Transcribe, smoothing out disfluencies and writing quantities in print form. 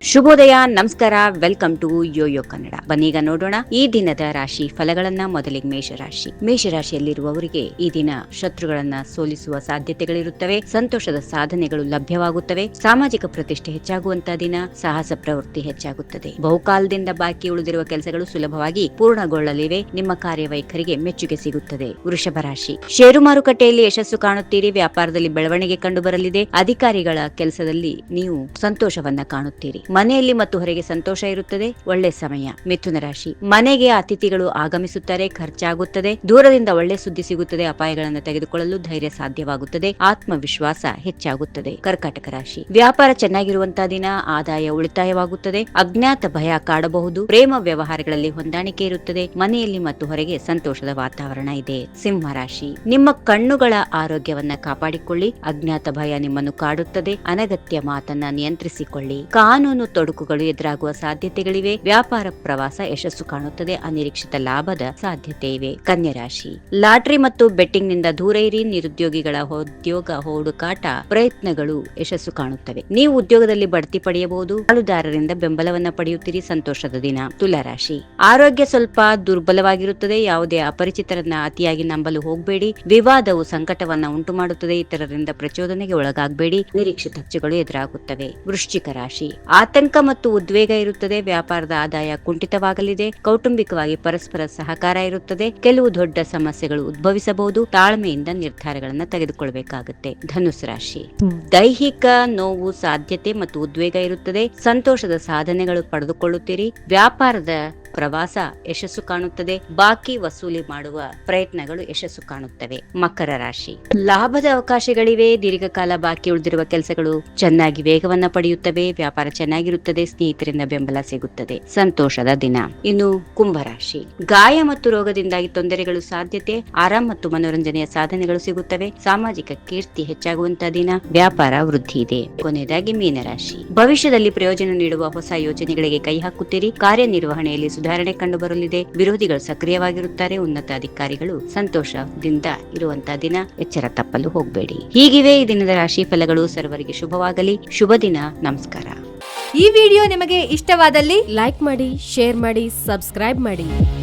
ಶುಭೋದಯ, ನಮಸ್ಕಾರ, welcome to Yoyo Kannada. ಬನ್ನೀಗ ನೋಡೋಣ ಈ ದಿನದ ರಾಶಿ ಫಲಗಳನ್ನ. ಮೊದಲಿಗೆ ಮೇಷರಾಶಿ. ಮೇಷರಾಶಿಯಲ್ಲಿರುವವರಿಗೆ ಈ ದಿನ ಶತ್ರುಗಳನ್ನ ಸೋಲಿಸುವ ಸಾಧ್ಯತೆಗಳಿರುತ್ತವೆ. ಸಂತೋಷದ ಸಾಧನೆಗಳು ಲಭ್ಯವಾಗುತ್ತವೆ. ಸಾಮಾಜಿಕ ಪ್ರತಿಷ್ಠೆ ಹೆಚ್ಚಾಗುವಂತಹ ದಿನ. ಸಾಹಸ ಪ್ರವೃತ್ತಿ ಹೆಚ್ಚಾಗುತ್ತದೆ. ಬಹುಕಾಲದಿಂದ ಬಾಕಿ ಉಳಿದಿರುವ ಕೆಲಸಗಳು ಸುಲಭವಾಗಿ ಪೂರ್ಣಗೊಳ್ಳಲಿವೆ. ನಿಮ್ಮ ಕಾರ್ಯವೈಖರಿಗೆ ಮೆಚ್ಚುಗೆ ಸಿಗುತ್ತದೆ. ವೃಷಭ ರಾಶಿ. ಷೇರು ಮಾರುಕಟ್ಟೆಯಲ್ಲಿ ಯಶಸ್ಸು ಕಾಣುತ್ತೀರಿ. ವ್ಯಾಪಾರದಲ್ಲಿ ಬೆಳವಣಿಗೆ ಕಂಡು ಬರಲಿದೆ. ಅಧಿಕಾರಿಗಳ ಕೆಲಸದಲ್ಲಿ ನೀವು ಸಂತೋಷವನ್ನ ಕಾಣುತ್ತೀರಿ. ಮನೆಯಲ್ಲಿ ಮತ್ತು ಹೊರಗೆ ಸಂತೋಷ ಇರುತ್ತದೆ. ಒಳ್ಳೆ ಸಮಯ. ಮಿಥುನ ರಾಶಿ. ಮನೆಗೆ ಅತಿಥಿಗಳು ಆಗಮಿಸುತ್ತಾರೆ. ಖರ್ಚಾಗುತ್ತದೆ. ದೂರದಿಂದ ಒಳ್ಳೆ ಸುದ್ದಿ ಸಿಗುತ್ತದೆ. ಅಪಾಯಗಳನ್ನು ತೆಗೆದುಕೊಳ್ಳಲು ಧೈರ್ಯ ಸಾಧ್ಯವಾಗುತ್ತದೆ. ಆತ್ಮವಿಶ್ವಾಸ ಹೆಚ್ಚಾಗುತ್ತದೆ. ಕರ್ಕಾಟಕ ರಾಶಿ. ವ್ಯಾಪಾರ ಚೆನ್ನಾಗಿರುವಂತಹ ದಿನ. ಆದಾಯ ಉಳಿತಾಯವಾಗುತ್ತದೆ. ಅಜ್ಞಾತ ಭಯ ಕಾಡಬಹುದು. ಪ್ರೇಮ ವ್ಯವಹಾರಗಳಲ್ಲಿ ಹೊಂದಾಣಿಕೆ ಇರುತ್ತದೆ. ಮನೆಯಲ್ಲಿ ಮತ್ತು ಹೊರಗೆ ಸಂತೋಷದ ವಾತಾವರಣ ಇದೆ. ಸಿಂಹ ರಾಶಿ. ನಿಮ್ಮ ಕಣ್ಣುಗಳ ಆರೋಗ್ಯವನ್ನ ಕಾಪಾಡಿಕೊಳ್ಳಿ. ಅಜ್ಞಾತ ಭಯ ನಿಮ್ಮನ್ನು ಕಾಡುತ್ತದೆ. ಅನಗತ್ಯ ಮಾತನ್ನ ನಿಯಂತ್ರಿಸಿಕೊಳ್ಳಿ. ಕಾನೂನು ತೊಡಕುಗಳು ಎದುರಾಗುವ ಸಾಧ್ಯತೆಗಳಿವೆ. ವ್ಯಾಪಾರ ಪ್ರವಾಸ ಯಶಸ್ಸು ಕಾಣುತ್ತದೆ. ಅನಿರೀಕ್ಷಿತ ಲಾಭದ ಸಾಧ್ಯತೆ ಇವೆ. ಕನ್ಯಾ ರಾಶಿ. ಲಾಟರಿ ಮತ್ತು ಬೆಟ್ಟಿಂಗ್ ನಿಂದ ದೂರ ಇರಿ. ನಿರುದ್ಯೋಗಿಗಳ ಉದ್ಯೋಗ ಹುಡುಕಾಟ ಪ್ರಯತ್ನಗಳು ಯಶಸ್ಸು ಕಾಣುತ್ತವೆ. ನೀವು ಉದ್ಯೋಗದಲ್ಲಿ ಬಡ್ತಿ ಪಡೆಯಬಹುದು. ಪಾಲುದಾರರಿಂದ ಬೆಂಬಲವನ್ನ ಪಡೆಯುತ್ತೀರಿ. ಸಂತೋಷದ ದಿನ. ತುಲಾ ರಾಶಿ. ಆರೋಗ್ಯ ಸ್ವಲ್ಪ ದುರ್ಬಲವಾಗಿರುತ್ತದೆ. ಯಾವುದೇ ಅಪರಿಚಿತರನ್ನ ಅತಿಯಾಗಿ ನಂಬಲು ಹೋಗಬೇಡಿ. ವಿವಾದವು ಸಂಕಟವನ್ನ ಉಂಟು ಮಾಡುತ್ತದೆ. ಇತರರಿಂದ ಪ್ರಚೋದನೆಗೆ ಒಳಗಾಗಬೇಡಿ. ನಿರೀಕ್ಷಿತ ಖರ್ಚುಗಳು ಎದುರಾಗುತ್ತವೆ. ವೃಶ್ಚಿಕ ರಾಶಿ. ಆತಂಕ ಮತ್ತು ಉದ್ವೇಗ ಇರುತ್ತದೆ. ವ್ಯಾಪಾರದ ಆದಾಯ ಕುಂಠಿತವಾಗಲಿದೆ. ಕೌಟುಂಬಿಕವಾಗಿ ಪರಸ್ಪರ ಸಹಕಾರ ಇರುತ್ತದೆ. ಕೆಲವು ದೊಡ್ಡ ಸಮಸ್ಯೆಗಳು ಉದ್ಭವಿಸಬಹುದು. ತಾಳ್ಮೆಯಿಂದ ನಿರ್ಧಾರಗಳನ್ನು ತೆಗೆದುಕೊಳ್ಳಬೇಕಾಗುತ್ತೆ. ಧನುಸ್ ರಾಶಿ. ದೈಹಿಕ ನೋವು ಸಾಧ್ಯತೆ ಮತ್ತು ಉದ್ವೇಗ ಇರುತ್ತದೆ. ಸಂತೋಷದ ಸಾಧನೆಗಳು ಪಡೆದುಕೊಳ್ಳುತ್ತೀರಿ. ವ್ಯಾಪಾರದ ಪ್ರವಾಸ ಯಶಸ್ಸು ಕಾಣುತ್ತದೆ. ಬಾಕಿ ವಸೂಲಿ ಮಾಡುವ ಪ್ರಯತ್ನಗಳು ಯಶಸ್ಸು ಕಾಣುತ್ತವೆ. ಮಕರ ರಾಶಿ. ಲಾಭದ ಅವಕಾಶಗಳಿವೆ. ದೀರ್ಘಕಾಲ ಬಾಕಿ ಉಳಿದಿರುವ ಕೆಲಸಗಳು ಚೆನ್ನಾಗಿ ವೇಗವನ್ನ ಪಡೆಯುತ್ತವೆ. ವ್ಯಾಪಾರ ಚೆನ್ನಾಗಿರುತ್ತದೆ. ಸ್ನೇಹಿತರಿಂದ ಬೆಂಬಲ ಸಿಗುತ್ತದೆ. ಸಂತೋಷದ ದಿನ. ಇನ್ನು ಕುಂಭರಾಶಿ. ಗಾಯ ಮತ್ತು ರೋಗದಿಂದಾಗಿ ತೊಂದರೆಗಳು ಸಾಧ್ಯತೆ. ಆರಾಮ್ ಮತ್ತು ಮನೋರಂಜನೆಯ ಸಾಧನೆಗಳು ಸಿಗುತ್ತವೆ. ಸಾಮಾಜಿಕ ಕೀರ್ತಿ ಹೆಚ್ಚಾಗುವಂತಹ ದಿನ. ವ್ಯಾಪಾರ ವೃದ್ಧಿ ಇದೆ. ಕೊನೆಯದಾಗಿ ಮೀನರಾಶಿ. ಭವಿಷ್ಯದಲ್ಲಿ ಪ್ರಯೋಜನ ನೀಡುವ ಹೊಸ ಯೋಜನೆಗಳಿಗೆ ಕೈ ಹಾಕುತ್ತೀರಿ. ಕಾರ್ಯನಿರ್ವಹಣೆಯಲ್ಲಿ ಸುಧಾರಣೆ ಕಂಡು ಬರಲಿದೆ. ವಿರೋಧಿಗಳು ಸಕ್ರಿಯವಾಗಿರುತ್ತಾರೆ. ಉನ್ನತ ಅಧಿಕಾರಿಗಳು ಸಂತೋಷದಿಂದ ಇರುವಂತಹ ದಿನ. ಎಚ್ಚರ ತಪ್ಪಲು ಹೋಗಬೇಡಿ. ಹೀಗಿವೆ ಈ ದಿನದ ರಾಶಿ ಫಲಗಳು. ಸರ್ವರಿಗೆ ಶುಭವಾಗಲಿ. ಶುಭ ದಿನ. ನಮಸ್ಕಾರ. ಈ ವಿಡಿಯೋ ನಿಮಗೆ ಇಷ್ಟವಾದಲ್ಲಿ ಲೈಕ್ ಮಾಡಿ, ಶೇರ್ ಮಾಡಿ, ಸಬ್ಸ್ಕ್ರೈಬ್ ಮಾಡಿ.